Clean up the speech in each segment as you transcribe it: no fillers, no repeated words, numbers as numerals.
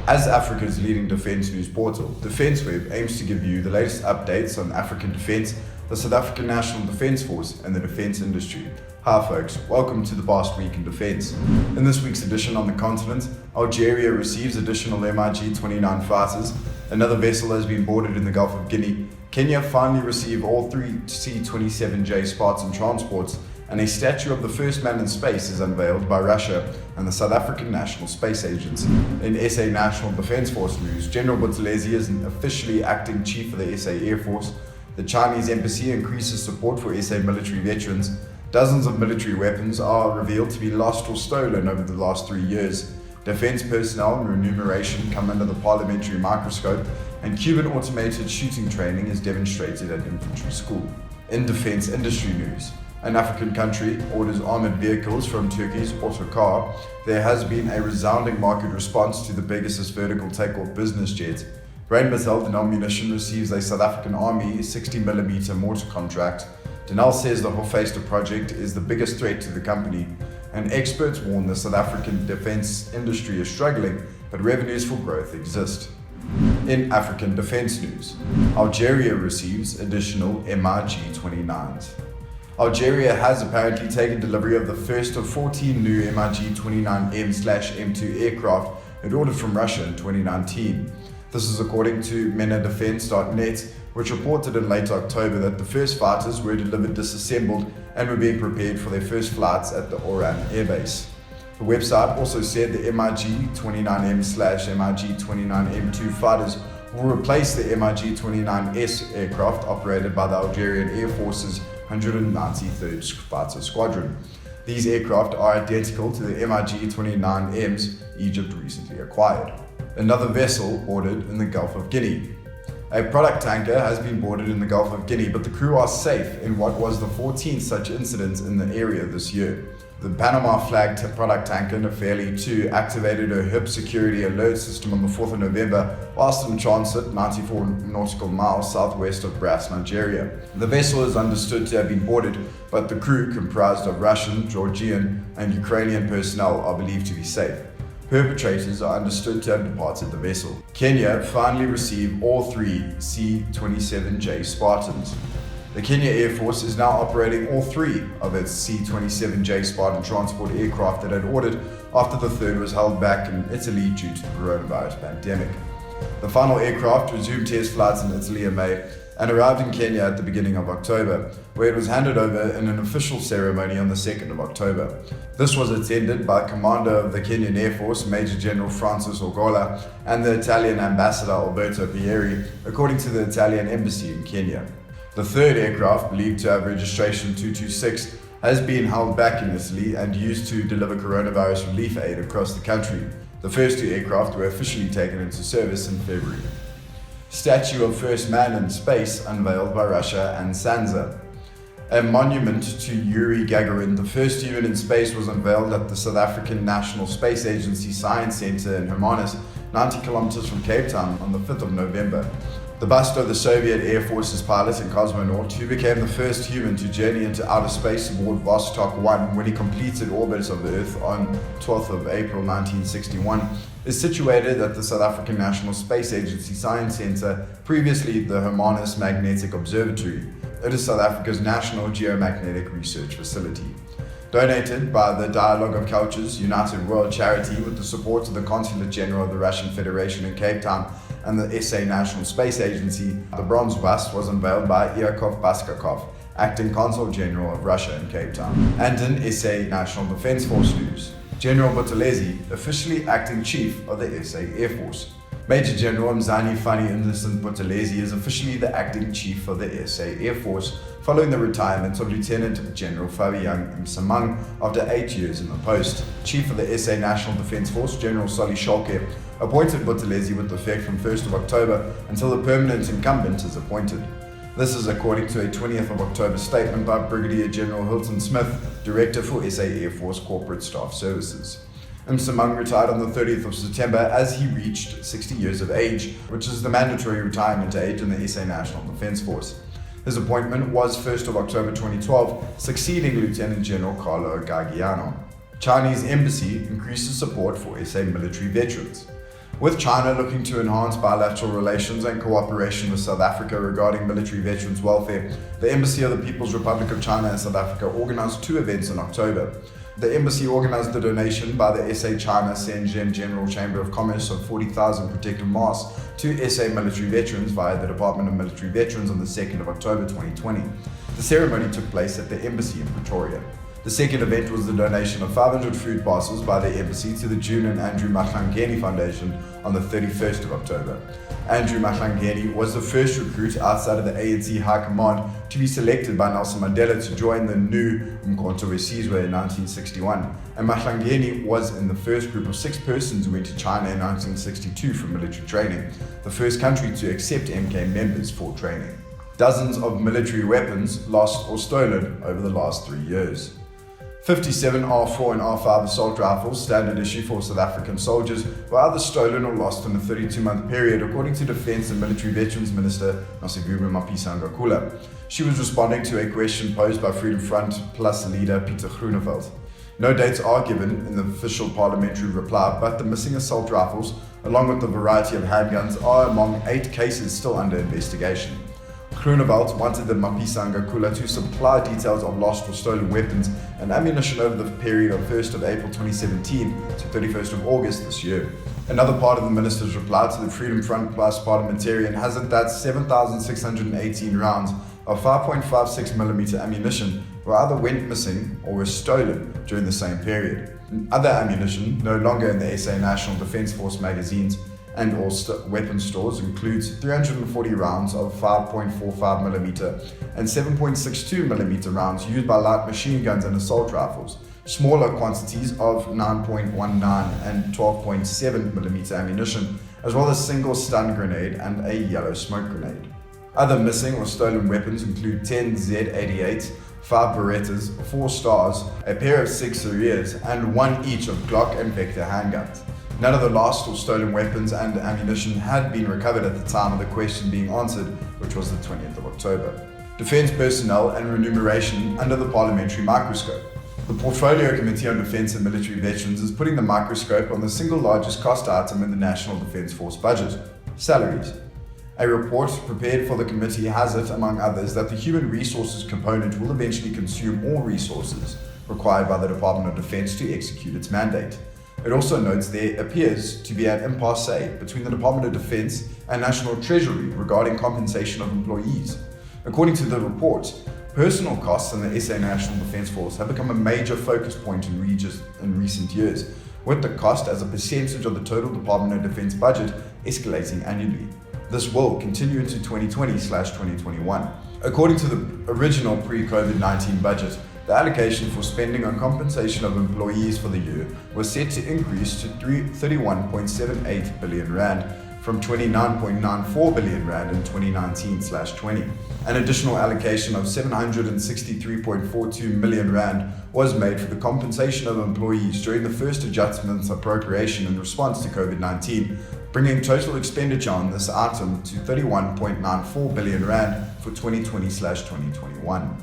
As Africa's leading defence news portal, DefenceWeb aims to give you the latest updates on African defence, the South African National Defence Force and the defence industry. Hi folks, welcome to the past week in defence. In this week's edition on the continent, Algeria receives additional MiG-29 fighters, another vessel has been boarded in the Gulf of Guinea, Kenya finally received all 3 C-27J Spartan transports, and a statue of the first man in space is unveiled by Russia and the South African National Space Agency. In SA National Defence Force news, General Buthelezi is officially acting chief of the SA Air Force. The Chinese embassy increases support for SA military veterans. Dozens of military weapons are revealed to be lost or stolen over the last 3 years. Defence personnel and remuneration come under the Parliamentary microscope, and Cuban automated shooting training is demonstrated at Infantry School. In defence industry news, an African country orders armoured vehicles from Turkey's Otokar. There has been a resounding market response to the Pegasus vertical takeoff business jet. Rheinmetall Denel Munition receives a South African Army 60mm mortar contract. Denel says the Hoefyster project is the biggest threat to the company, and experts warn the South African defence industry is struggling, but revenues for growth exist. In African defence news, Algeria receives additional MiG-29s. Algeria has apparently taken delivery of the first of 14 new MiG-29M/M2 aircraft it ordered from Russia in 2019. This is according to menadefense.net, which reported in late October that the first fighters were delivered disassembled and were being prepared for their first flights at the Oran airbase. The website also said the MiG-29M/MiG-29M2 fighters will replace the MiG-29S aircraft operated by the Algerian Air Force's 193rd Fighter Squadron. These aircraft are identical to the MiG-29Ms Egypt recently acquired. Another vessel boarded in the Gulf of Guinea. A product tanker has been boarded in the Gulf of Guinea, but the crew are safe in what was the 14th such incident in the area this year. The Panama-flagged product tanker Neferli 2 activated her HIP security alert system on the 4th of November whilst in transit 94 nautical miles southwest of Brass, Nigeria. The vessel is understood to have been boarded, but the crew, comprised of Russian, Georgian, and Ukrainian personnel, are believed to be safe. Perpetrators are understood to have departed the vessel. Kenya finally received all 3 C-27J Spartans. The Kenya Air Force is now operating all 3 of its C-27J Spartan transport aircraft that it had ordered after the third was held back in Italy due to the coronavirus pandemic. The final aircraft resumed test flights in Italy in May and arrived in Kenya at the beginning of October, where it was handed over in an official ceremony on the 2nd of October. This was attended by Commander of the Kenyan Air Force, Major General Francis Ogola, and the Italian Ambassador Alberto Pieri, according to the Italian Embassy in Kenya. The third aircraft, believed to have registration 226, has been held back in Italy and used to deliver coronavirus relief aid across the country. The first 2 aircraft were officially taken into service in February. Statue of First Man in Space unveiled by Russia and Sansa. A monument to Yuri Gagarin, the first human in space, was unveiled at the South African National Space Agency Science Centre in Hermanus, 90 kilometers from Cape Town, on the 5th of November. The bust of the Soviet Air Force's pilot and cosmonaut, who became the first human to journey into outer space aboard Vostok 1 when he completed orbit of Earth on 12th of April 1961, is situated at the South African National Space Agency Science Centre, previously the Hermanus Magnetic Observatory. It is South Africa's national geomagnetic research facility. Donated by the Dialogue of Cultures United World Charity with the support of the Consulate General of the Russian Federation in Cape Town and the SA National Space Agency, the bronze bust was unveiled by Yakov Baskakov, Acting Consul General of Russia in Cape Town. And in SA National Defence Force news, General Buthelezi, officially acting chief of the SA Air Force. Major General Mzani Fani Innocent Buthelezi is officially the acting chief of the SA Air Force, following the retirement of Lieutenant General Fabian Msimang after 8 years in the post. Chief of the SA National Defence Force, General Solly Schalke, appointed Buthelezi with effect from 1st of October until the permanent incumbent is appointed. This is according to a 20th of October statement by Brigadier General Hilton Smith, Director for SA Air Force Corporate Staff Services. Msimang retired on the 30th of September as he reached 60 years of age, which is the mandatory retirement age in the SA National Defence Force. His appointment was 1st of October 2012, succeeding Lieutenant General Carlo Gaggiano. Chinese embassy increases support for SA military veterans. With China looking to enhance bilateral relations and cooperation with South Africa regarding military veterans' welfare, the Embassy of the People's Republic of China in South Africa organized 2 events in October. The embassy organized a donation by the SA China Shenzhen General Chamber of Commerce of 40,000 protective masks to SA military veterans via the Department of Military Veterans on the 2nd of October 2020. The ceremony took place at the embassy in Pretoria. The second event was the donation of 500 food parcels by the embassy to the June and Andrew Mahlangeni Foundation on the 31st of October. Andrew Mahlangeni was the first recruit outside of the ANC High Command to be selected by Nelson Mandela to join the new Umkhonto weSizwe in 1961, and Mahlangeni was in the first group of 6 persons who went to China in 1962 for military training, the first country to accept MK members for training. Dozens of military weapons lost or stolen over the last 3 years. 57 R4 and R5 assault rifles, standard issue for South African soldiers, were either stolen or lost in a 32-month period, according to Defence and Military Veterans Minister Nosiviwe Mapisa-Ngakula. She was responding to a question posed by Freedom Front Plus leader Pieter Groenewald. No dates are given in the official parliamentary reply, but the missing assault rifles, along with a variety of handguns, are among 8 cases still under investigation. Groenewald wanted the Mapisa-Ngakula to supply details of lost or stolen weapons and ammunition over the period of 1st of April 2017 to 31st of August this year. Another part of the minister's reply to the Freedom Front Plus Parliamentarian has it that 7,618 rounds of 5.56mm ammunition either went missing or were stolen during the same period. Other ammunition, no longer in the SA National Defence Force magazines and or weapon stores, includes 340 rounds of 5.45mm and 7.62mm rounds used by light machine guns and assault rifles, smaller quantities of 9.19 and 12.7mm ammunition, as well as single stun grenade and a yellow smoke grenade. Other missing or stolen weapons include 10 Z88s, 5 Berettas, 4 Stars, a pair of 6 Suriers, and 1 each of Glock and Vector handguns. None of the lost or stolen weapons and ammunition had been recovered at the time of the question being answered, which was the 20th of October. Defence personnel and remuneration under the Parliamentary microscope. The Portfolio Committee on Defence and Military Veterans is putting the microscope on the single largest cost item in the National Defence Force budget: salaries. A report prepared for the committee has it, among others, that the human resources component will eventually consume all resources required by the Department of Defence to execute its mandate. It also notes there appears to be an impasse between the Department of Defence and National Treasury regarding compensation of employees. According to the report, personal costs in the SA National Defence Force have become a major focus point in recent years, with the cost as a percentage of the total Department of Defence budget escalating annually. This will continue into 2020/2021. According to the original pre-COVID-19 budget, the allocation for spending on compensation of employees for the year was set to increase to 31.78 billion rand from 29.94 billion rand in 2019/20. An additional allocation of 763.42 million rand was made for the compensation of employees during the first adjustments appropriation in response to COVID-19, bringing total expenditure on this item to 31.94 billion rand for 2020/2021.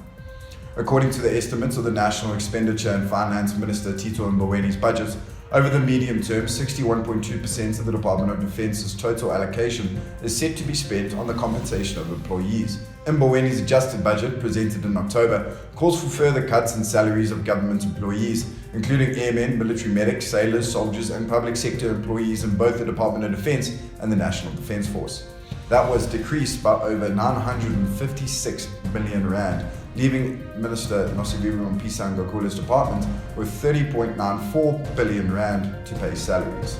According to the estimates of the National Expenditure and Finance Minister Tito Mbowene's budget, over the medium term, 61.2% of the Department of Defence's total allocation is set to be spent on the compensation of employees. Mbowene's adjusted budget, presented in October, calls for further cuts in salaries of government employees, including airmen, military medics, sailors, soldiers, and public sector employees in both the Department of Defence and the National Defence Force. That was decreased by over 956 million rand, leaving Minister Nosiviwe Mapisa-Ngakula's department with 30.94 billion rand to pay salaries.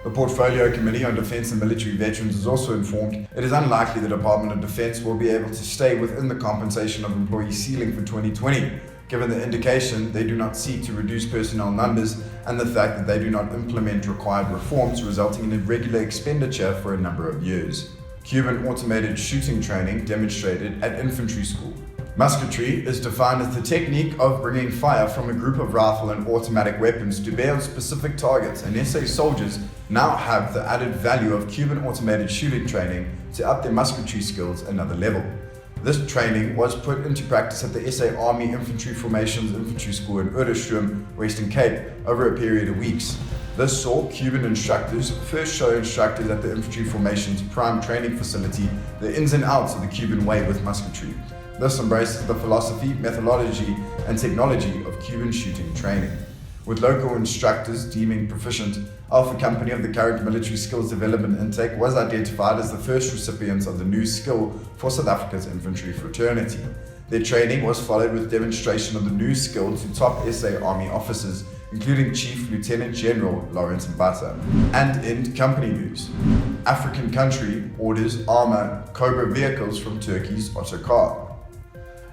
The Portfolio Committee on Defence and Military Veterans is also informed it is unlikely the Department of Defence will be able to stay within the compensation of employees ceiling for 2020, given the indication they do not seek to reduce personnel numbers and the fact that they do not implement required reforms, resulting in irregular expenditure for a number of years. Cuban automated shooting training demonstrated at Infantry School. Musketry is defined as the technique of bringing fire from a group of rifle and automatic weapons to bear on specific targets, and SA soldiers now have the added value of Cuban automated shooting training to up their musketry skills another level. This training was put into practice at the SA Army Infantry Formations Infantry School in Otokar, Western Cape, over a period of weeks. This saw Cuban instructors first show instructors at the Infantry Formation's prime training facility the ins and outs of the Cuban way with musketry. This embraces the philosophy, methodology, and technology of Cuban shooting training. With local instructors deeming proficient, Alpha Company of the current military skills development intake was identified as the first recipients of the new skill for South Africa's infantry fraternity. Their training was followed with demonstration of the new skill to top SA Army officers, including Chief Lieutenant General Lawrence Mbata. And in company news, African country orders armor Cobra vehicles from Turkey's Otokar.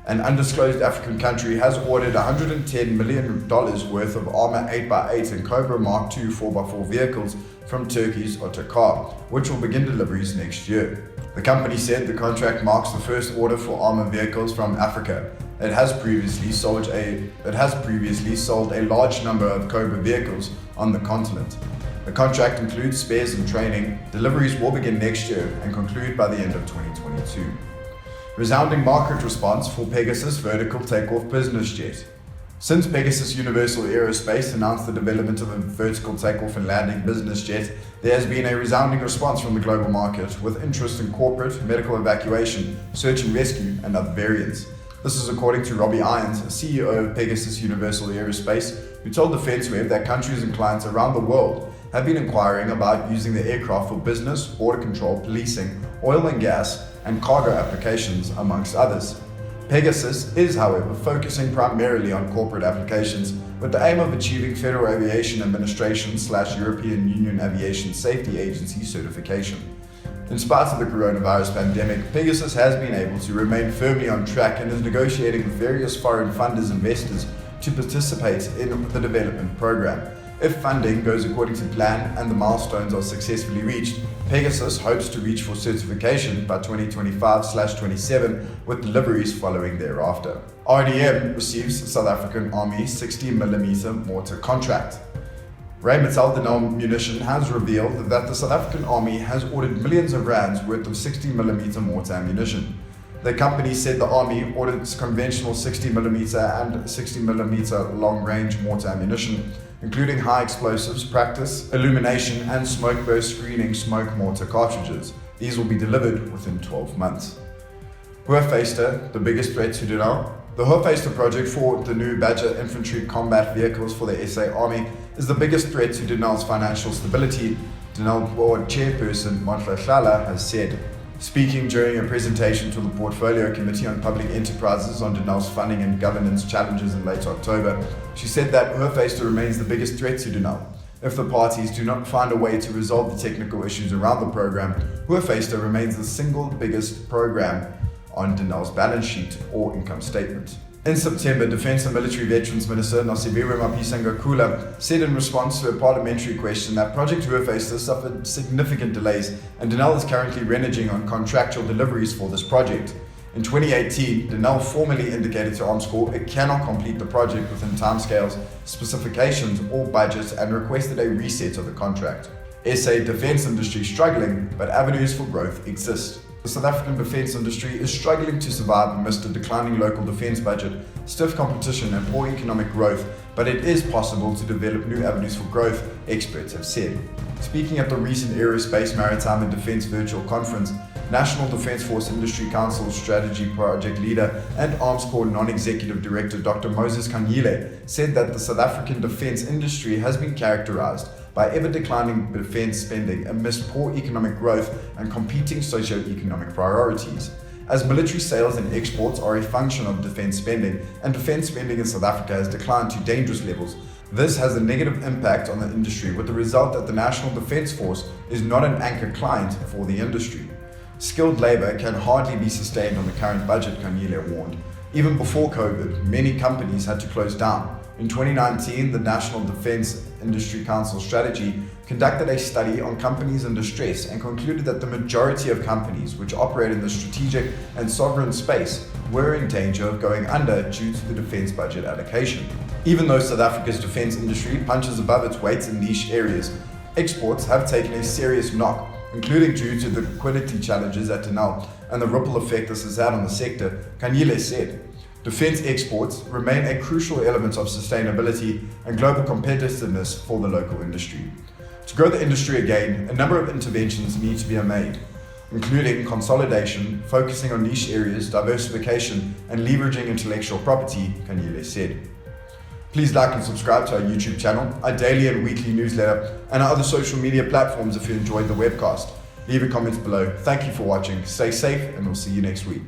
An undisclosed African country has ordered $110 million worth of armor 8x8 and Cobra Mark II 4x4 vehicles from Turkey's Otokar, which will begin deliveries next year. The company said the contract marks the first order for armor vehicles from Africa. It has previously sold a large number of Cobra vehicles on the continent. The contract includes spares and training. Deliveries will begin next year and conclude by the end of 2022. Resounding market response for Pegasus vertical takeoff business jet. Since Pegasus Universal Aerospace announced the development of a vertical takeoff and landing business jet, there has been a resounding response from the global market, with interest in corporate, medical evacuation, search and rescue, and other variants. This is according to Robbie Irons, CEO of Pegasus Universal Aerospace, who told DefenseWeb that countries and clients around the world have been inquiring about using the aircraft for business, border control, policing, oil and gas, and cargo applications, amongst others. Pegasus is, however, focusing primarily on corporate applications with the aim of achieving Federal Aviation Administration/European Union Aviation Safety Agency certification. In spite of the coronavirus pandemic, Pegasus has been able to remain firmly on track and is negotiating with various foreign funders and investors to participate in the development program. If funding goes according to plan and the milestones are successfully reached, Pegasus hopes to reach for certification by 2025/27, with deliveries following thereafter. RDM receives South African Army 60mm mortar contract. Rheinmetall Denel Munition has revealed that the South African Army has ordered millions of rands worth of 60mm mortar ammunition. The company said the Army ordered conventional 60mm and 60mm long-range mortar ammunition, including high explosives, practice, illumination, and smoke burst screening smoke mortar cartridges. These will be delivered within 12 months. Hoefyster, the biggest threat to Denel. The Hoefyster project for the new Badger infantry combat vehicles for the SA Army is the biggest threat to Denel's financial stability, Denel board chairperson Montla has said. Speaking during a presentation to the Portfolio Committee on Public Enterprises on Denel's funding and governance challenges in late October, she said that Hoefyster remains the biggest threat to Denel. If the parties do not find a way to resolve the technical issues around the program, Hoefyster remains the single biggest program on Denel's balance sheet or income statement. In September, Defence and Military Veterans Minister Nosiviwe Mapisa-Ngakula said in response to a parliamentary question that Project Hoefyster suffered significant delays and Denel is currently reneging on contractual deliveries for this project. In 2018, Denel formally indicated to Arms Corps it cannot complete the project within timescales, specifications, or budgets and requested a reset of the contract. SA defence industry struggling, but avenues for growth exist. The South African defence industry is struggling to survive amidst a declining local defence budget, stiff competition and poor economic growth, but it is possible to develop new avenues for growth, experts have said. Speaking at the recent Aerospace, Maritime and Defence Virtual Conference, National Defence Force Industry Council Strategy Project Leader and Arms Corps Non-Executive Director Dr. Moses Kanyile said that the South African defence industry has been characterised by ever-declining defence spending amidst poor economic growth and competing socio-economic priorities. As military sales and exports are a function of defence spending, and defence spending in South Africa has declined to dangerous levels, this has a negative impact on the industry, with the result that the National Defence Force is not an anchor client for the industry. Skilled labour can hardly be sustained on the current budget, Kanyile warned. Even before COVID, many companies had to close down. In 2019, the National Defence Industry Council Strategy conducted a study on companies in distress and concluded that the majority of companies which operate in the strategic and sovereign space were in danger of going under due to the defence budget allocation. Even though South Africa's defence industry punches above its weight in niche areas, exports have taken a serious knock, including due to the liquidity challenges at Denel and the ripple effect this has had on the sector, Kanyile said. defense exports remain a crucial element of sustainability and global competitiveness for the local industry. To grow the industry again, a number of interventions need to be made, including consolidation, focusing on niche areas, diversification, and leveraging intellectual property, Kanyile said. Please like and subscribe to our YouTube channel, our daily and weekly newsletter, and our other social media platforms if you enjoyed the webcast. Leave a comment below. Thank you for watching, stay safe, and we'll see you next week.